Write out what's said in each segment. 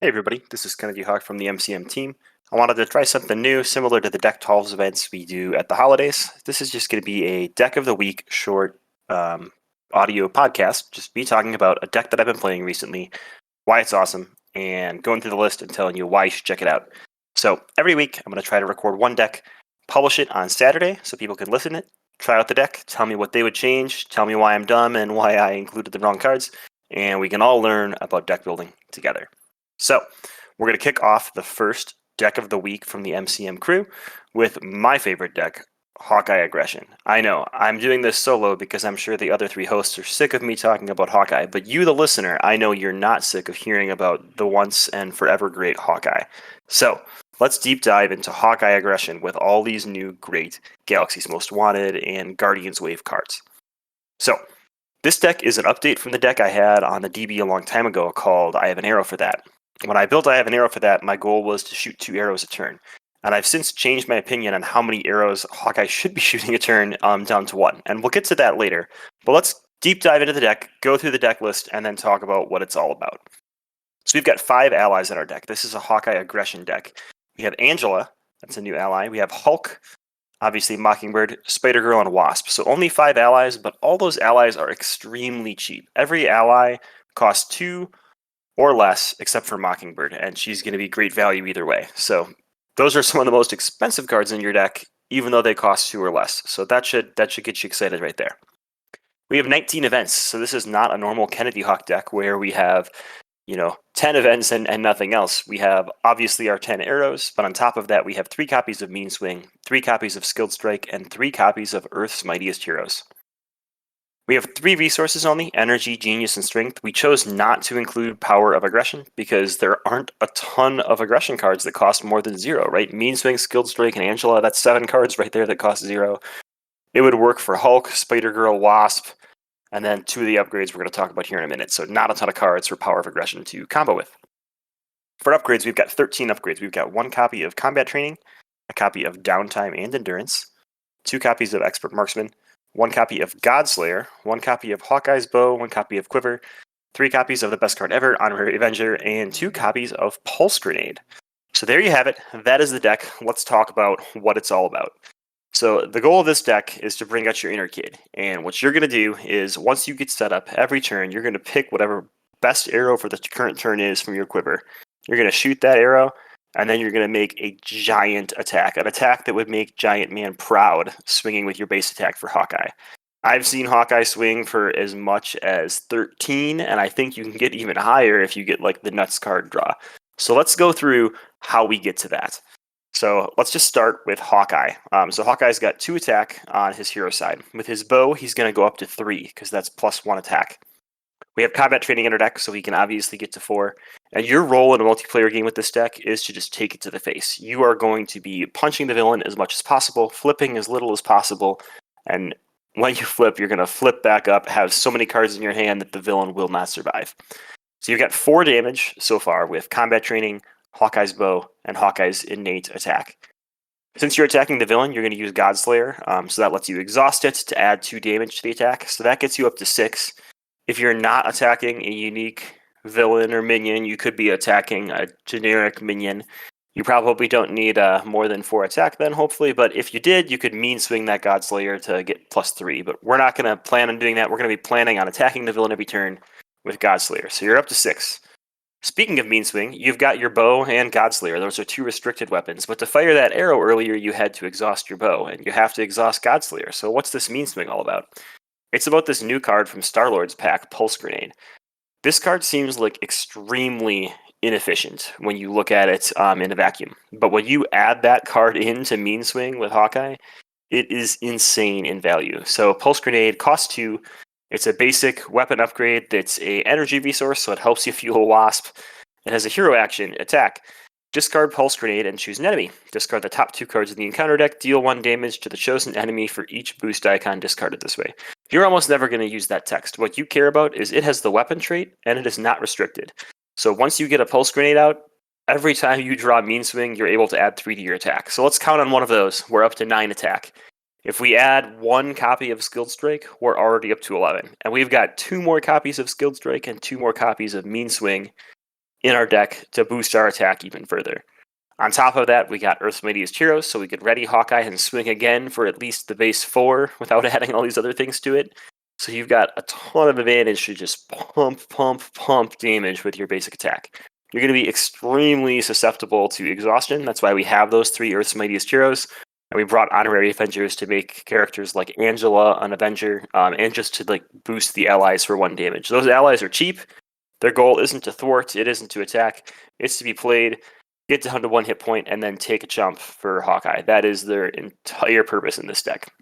Hey everybody, this is KennedyHawk from the MCM team. I wanted to try something new, similar to the Deck 12 events we do at the holidays. This is just going to be a Deck of the Week short audio podcast, just me talking about a deck that I've been playing recently, why it's awesome, and going through the list and telling you why you should check it out. So every week, I'm going to try to record one deck, publish it on Saturday so people can listen to it, try out the deck, tell me what they would change, tell me why I'm dumb and why I included the wrong cards, and we can all learn about deck building together. So, we're going to kick off the first deck of the week from the MCM crew with my favorite deck, Hawkeye Aggression. I know, I'm doing this solo because I'm sure the other three hosts are sick of me talking about Hawkeye, but you, the listener, I know you're not sick of hearing about the once and forever great Hawkeye. So, let's deep dive into Hawkeye Aggression with all these new great Galaxy's Most Wanted and Guardians Wave cards. So, this deck is an update from the deck I had on the DB a long time ago called I Have an Arrow for That. When I built I Have an Arrow for That, my goal was to shoot 2 arrows a turn. And I've since changed my opinion on how many arrows Hawkeye should be shooting a turn down to 1. And we'll get to that later. But let's deep dive into the deck, go through the deck list, and then talk about what it's all about. So we've got 5 allies in our deck. This is a Hawkeye Aggression deck. We have Angela, that's a new ally. We have Hulk, obviously Mockingbird, Spider-Girl, and Wasp. So only 5 allies, but all those allies are extremely cheap. Every ally costs 2 or less, except for Mockingbird, and she's going to be great value either way. So those are some of the most expensive cards in your deck, even though they cost 2 or less. So that should get you excited right there. We have 19 events, so this is not a normal KennedyHawk deck where we have 10 events and nothing else. We have obviously our 10 arrows, but on top of that, we have 3 copies of Mean Swing, 3 copies of Skilled Strike, and 3 copies of Earth's Mightiest Heroes. We have 3 resources only, Energy, Genius, and Strength. We chose not to include Power of Aggression because there aren't a ton of aggression cards that cost more than 0, right? Mean Swing, Skilled Strike, and Angela, that's 7 cards right there that cost 0. It would work for Hulk, Spider-Girl, Wasp, and then 2 of the upgrades we're going to talk about here in a minute. So not a ton of cards for Power of Aggression to combo with. For upgrades, we've got 13 upgrades. We've got 1 copy of Combat Training, a copy of Downtime and Endurance, 2 copies of Expert Marksman, 1 copy of Godslayer, 1 copy of Hawkeye's Bow, 1 copy of Quiver, 3 copies of the best card ever, Honorary Avenger, and 2 copies of Pulse Grenade. So there you have it. That is the deck. Let's talk about what it's all about. So the goal of this deck is to bring out your inner kid. And what you're going to do is once you get set up, every turn, you're going to pick whatever best arrow for the current turn is from your quiver. You're going to shoot that arrow, and then you're going to make a giant attack, an attack that would make Giant Man proud, swinging with your base attack for Hawkeye. I've seen Hawkeye swing for as much as 13, and I think you can get even higher if you get like the nuts card draw. So let's go through how we get to that. So let's just start with Hawkeye. So Hawkeye's got 2 attack on his hero side. With his bow, he's going to go up to 3 because that's +1 attack. We have Combat Training in our deck, so he can obviously get to 4. And your role in a multiplayer game with this deck is to just take it to the face. You are going to be punching the villain as much as possible, flipping as little as possible, and when you flip, you're going to flip back up, have so many cards in your hand that the villain will not survive. So you've got 4 damage so far with Combat Training, Hawkeye's Bow, and Hawkeye's Innate Attack. Since you're attacking the villain, you're going to use Godslayer, so that lets you exhaust it to add 2 damage to the attack. So that gets you up to 6. If you're not attacking a unique villain or minion, you could be attacking a generic minion. You probably don't need more than 4 attack then, hopefully, but if you did, you could mean swing that Godslayer to get +3, but we're not going to plan on doing that. We're going to be planning on attacking the villain every turn with Godslayer, so you're up to 6. Speaking of mean swing, you've got your bow and Godslayer. Those are 2 restricted weapons, but to fire that arrow earlier, you had to exhaust your bow, and you have to exhaust Godslayer, so what's this mean swing all about? It's about this new card from Star-Lord's pack, Pulse Grenade. This card seems like extremely inefficient when you look at it in a vacuum. But when you add that card into Mean Swing with Hawkeye, it is insane in value. So Pulse Grenade costs 2. It's a basic weapon upgrade that's a energy resource, so it helps you fuel Wasp. It has a hero action, attack. Discard Pulse Grenade and choose an enemy. Discard the top 2 cards in the encounter deck, deal 1 damage to the chosen enemy for each boost icon discarded this way. You're almost never going to use that text. What you care about is it has the weapon trait, and it is not restricted. So once you get a Pulse Grenade out, every time you draw Mean Swing, you're able to add 3 to your attack. So let's count on one of those. We're up to 9 attack. If we add 1 copy of Skilled Strike, we're already up to 11. And we've got 2 more copies of Skilled Strike and 2 more copies of Mean Swing. in our deck to boost our attack even further. On top of that, we got Earth's Mightiest Heroes, so we could ready Hawkeye and swing again for at least the base 4 without adding all these other things to it. So you've got a ton of advantage to just pump damage with your basic attack. You're going to be extremely susceptible to exhaustion. That's why we have those 3 Earth's Mightiest Heroes. And we brought Honorary Avengers to make characters like Angela an Avenger, and just to like boost the allies for 1 damage. Those allies are cheap. Their goal isn't to thwart, it isn't to attack, it's to be played, get down to 1 hit point, and then take a jump for Hawkeye. That is their entire purpose in this deck.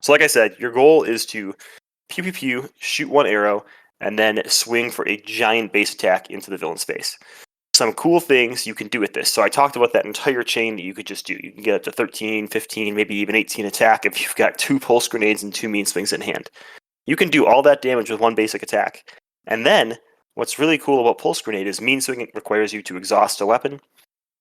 So like I said, your goal is to pew pew pew, shoot 1 arrow, and then swing for a giant base attack into the villain's face. Some cool things you can do with this. So I talked about that entire chain that you could just do. You can get up to 13, 15, maybe even 18 attack if you've got 2 pulse grenades and 2 mean swings in hand. You can do all that damage with 1 basic attack. And then, what's really cool about pulse grenade is mean swing requires you to exhaust a weapon.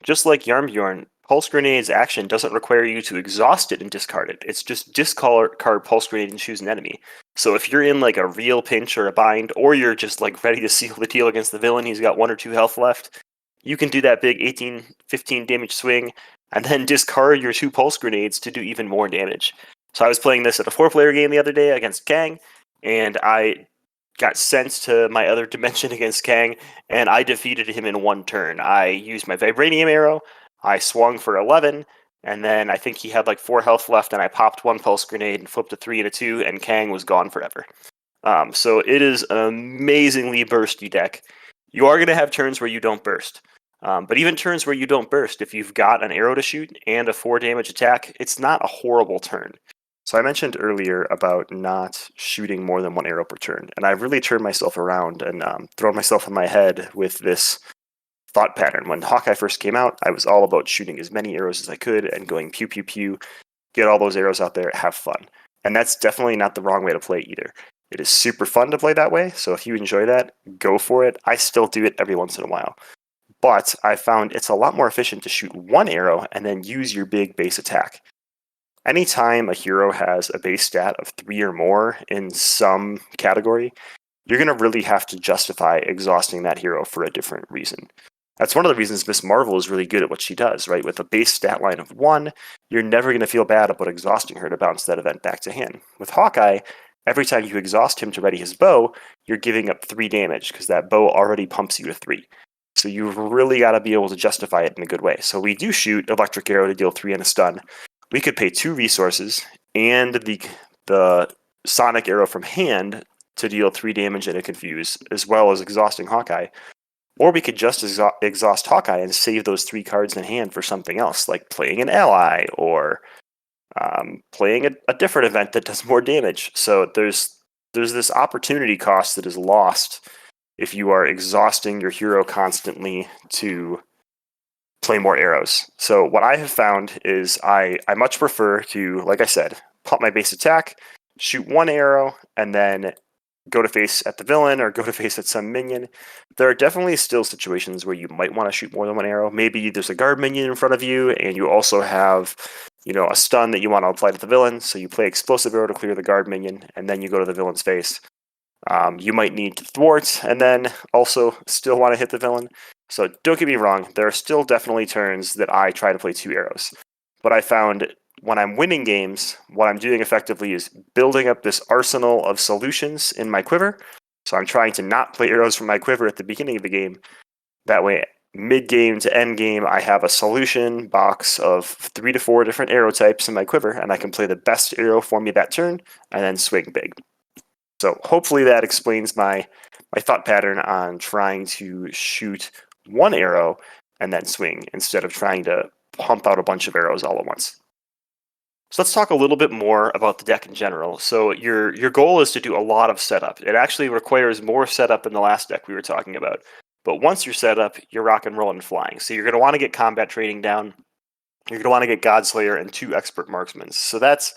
Just like Yarnbjorn, pulse grenade's action doesn't require you to exhaust it and discard it. It's just discard pulse grenade and choose an enemy. So if you're in like a real pinch or a bind, or you're just like ready to seal the deal against the villain, he's got 1 or 2 health left, you can do that big 18, 15 damage swing, and then discard your 2 pulse grenades to do even more damage. So I was playing this at a 4-player game the other day against Kang, and I got sent to my other dimension against Kang, and I defeated him in 1 turn. I used my Vibranium arrow, I swung for 11, and then I think he had like 4 health left, and I popped 1 pulse grenade and flipped a 3 and a 2, and Kang was gone forever. So it is an amazingly bursty deck. You are going to have turns where you don't burst. But even turns where you don't burst, if you've got an arrow to shoot and a 4 damage attack, it's not a horrible turn. So I mentioned earlier about not shooting more than 1 arrow per turn, and I've really turned myself around and thrown myself in my head with this thought pattern. When Hawkeye first came out, I was all about shooting as many arrows as I could and going pew pew pew, get all those arrows out there, have fun. And that's definitely not the wrong way to play either. It is super fun to play that way, so if you enjoy that, go for it. I still do it every once in a while. But I found it's a lot more efficient to shoot 1 arrow and then use your big base attack. Anytime a hero has a base stat of 3 or more in some category, you're going to really have to justify exhausting that hero for a different reason. That's one of the reasons Miss Marvel is really good at what she does, right? With a base stat line of 1, you're never going to feel bad about exhausting her to bounce that event back to hand. With Hawkeye, every time you exhaust him to ready his bow, you're giving up 3 damage because that bow already pumps you to 3. So you've really got to be able to justify it in a good way. So we do shoot Electric Arrow to deal 3 and a stun. We could pay 2 resources and the Sonic Arrow from hand to deal 3 damage and a confuse, as well as exhausting Hawkeye. Or we could just exhaust Hawkeye and save those 3 cards in hand for something else, like playing an ally or playing a different event that does more damage. So there's this opportunity cost that is lost if you are exhausting your hero constantly to play more arrows. So what I have found is I much prefer to, like I said, pump my base attack, shoot 1 arrow, and then go to face at the villain or go to face at some minion. There are definitely still situations where you might want to shoot more than 1 arrow. Maybe there's a guard minion in front of you, and you also have, a stun that you want to apply to the villain, so you play explosive arrow to clear the guard minion, and then you go to the villain's face. You might need to thwart, and then also still want to hit the villain. So don't get me wrong, there are still definitely turns that I try to play 2 arrows. But I found when I'm winning games, what I'm doing effectively is building up this arsenal of solutions in my quiver. So I'm trying to not play arrows from my quiver at the beginning of the game. That way, mid-game to end-game, I have a solution box of 3 to 4 different arrow types in my quiver, and I can play the best arrow for me that turn, and then swing big. So hopefully that explains my thought pattern on trying to shoot 1 arrow and then swing instead of trying to pump out a bunch of arrows all at once. So let's talk a little bit more about the deck in general. So your goal is to do a lot of setup. It actually requires more setup than the last deck we were talking about. But once you're set up, you're rock and roll and flying. So you're going to want to get combat training down. You're going to want to get Godslayer and 2 expert marksmen. So that's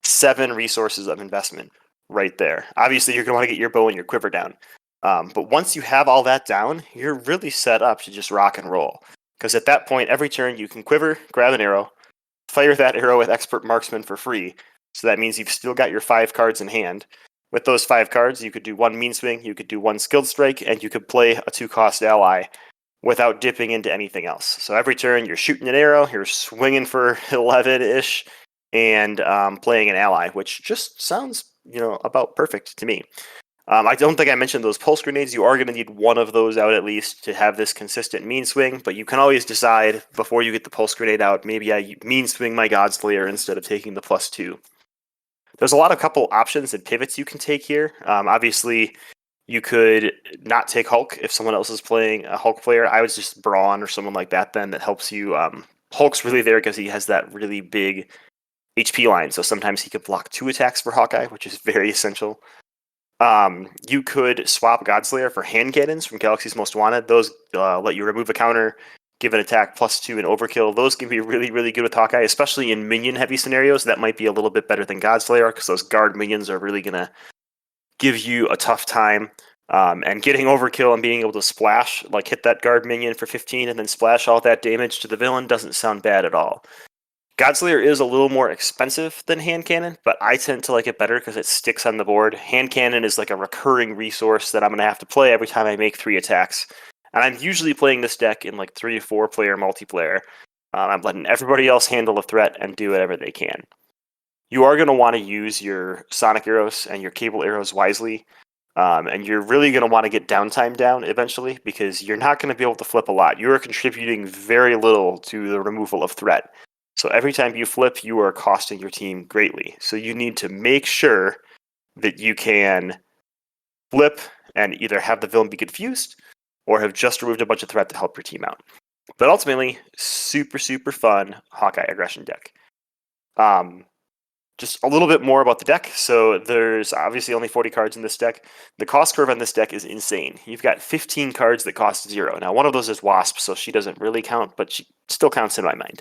7 resources of investment right there. Obviously, you're going to want to get your bow and your quiver down. But once you have all that down, you're really set up to just rock and roll. Because at that point, every turn you can quiver, grab an arrow, fire that arrow with expert marksman for free. So that means you've still got your 5 cards in hand. With those 5 cards, you could do 1 Mean Swing, you could do 1 Skilled Strike, and you could play a 2-cost ally without dipping into anything else. So every turn, you're shooting an arrow, you're swinging for 11-ish, and playing an ally, which just sounds, about perfect to me. I don't think I mentioned those pulse grenades. You are going to need one of those out at least to have this consistent mean swing, but you can always decide before you get the pulse grenade out, maybe I mean swing my Godslayer instead of taking the +2. There's a couple options and pivots you can take here. Obviously, you could not take Hulk if someone else is playing a Hulk player. I would just Brawn or someone like that then that helps you. Hulk's really there because he has that really big HP line, so sometimes he could block 2 attacks for Hawkeye, which is very essential. You could swap Godslayer for hand cannons from Galaxy's Most Wanted. Those let you remove a counter, give an attack +2 and overkill. Those can be really, really good with Hawkeye, especially in minion-heavy scenarios. That might be a little bit better than Godslayer because those guard minions are really going to give you a tough time. And getting overkill and being able to splash, like hit that guard minion for 15 and then splash all that damage to the villain doesn't sound bad at all. Godslayer is a little more expensive than Hand Cannon, but I tend to like it better because it sticks on the board. Hand Cannon is like a recurring resource that I'm going to have to play every time I make 3 attacks. And I'm usually playing this deck in like 3 or 4 player multiplayer. I'm letting everybody else handle a threat and do whatever they can. You are going to want to use your Sonic Arrows and your Cable Arrows wisely. And you're really going to want to get downtime down eventually because you're not going to be able to flip a lot. You are contributing very little to the removal of threat. So every time you flip, you are costing your team greatly. So you need to make sure that you can flip and either have the villain be confused or have just removed a bunch of threat to help your team out. But ultimately, super, super fun Hawkeye aggression deck. Just a little bit more about the deck. So there's obviously only 40 cards in this deck. The cost curve on this deck is insane. You've got 15 cards that cost 0. Now, one of those is Wasp, so she doesn't really count, but she still counts in my mind.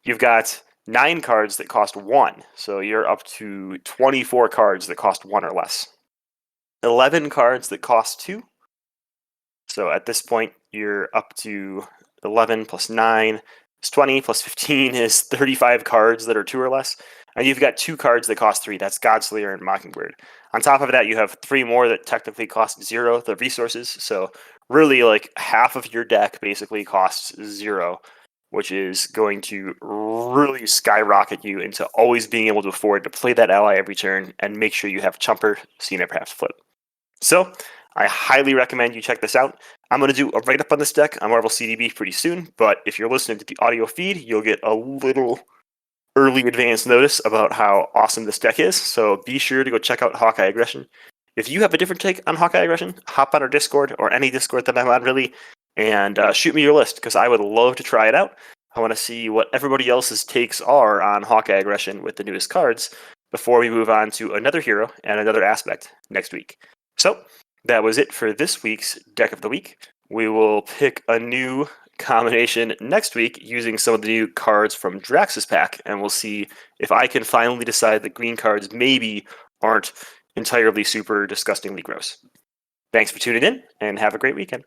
You've got 9 cards that cost 1, so you're up to 24 cards that cost 1 or less. 11 cards that cost 2. So at this point, you're up to 11 plus 9 is 20, plus 15 is 35 cards that are 2 or less. And you've got 2 cards that cost 3. That's Godslayer and Mockingbird. On top of that, you have 3 more that technically cost 0, the resources. So really, like, half of your deck basically costs 0. Which is going to really skyrocket you into always being able to afford to play that ally every turn and make sure you have Chumper so you never have to flip. So, I highly recommend you check this out. I'm going to do a write-up on this deck on marvelcdb pretty soon, but if you're listening to the audio feed, you'll get a little early advance notice about how awesome this deck is, so be sure to go check out Hawkeye Aggression. If you have a different take on Hawkeye Aggression, hop on our Discord, or any Discord that I'm on, really, and shoot me your list, because I would love to try it out. I want to see what everybody else's takes are on Hawkeye Aggression with the newest cards before we move on to another hero and another aspect next week. So, that was it for this week's Deck of the Week. We will pick a new combination next week using some of the new cards from Drax's pack, and we'll see if I can finally decide that green cards maybe aren't entirely super disgustingly gross. Thanks for tuning in, and have a great weekend.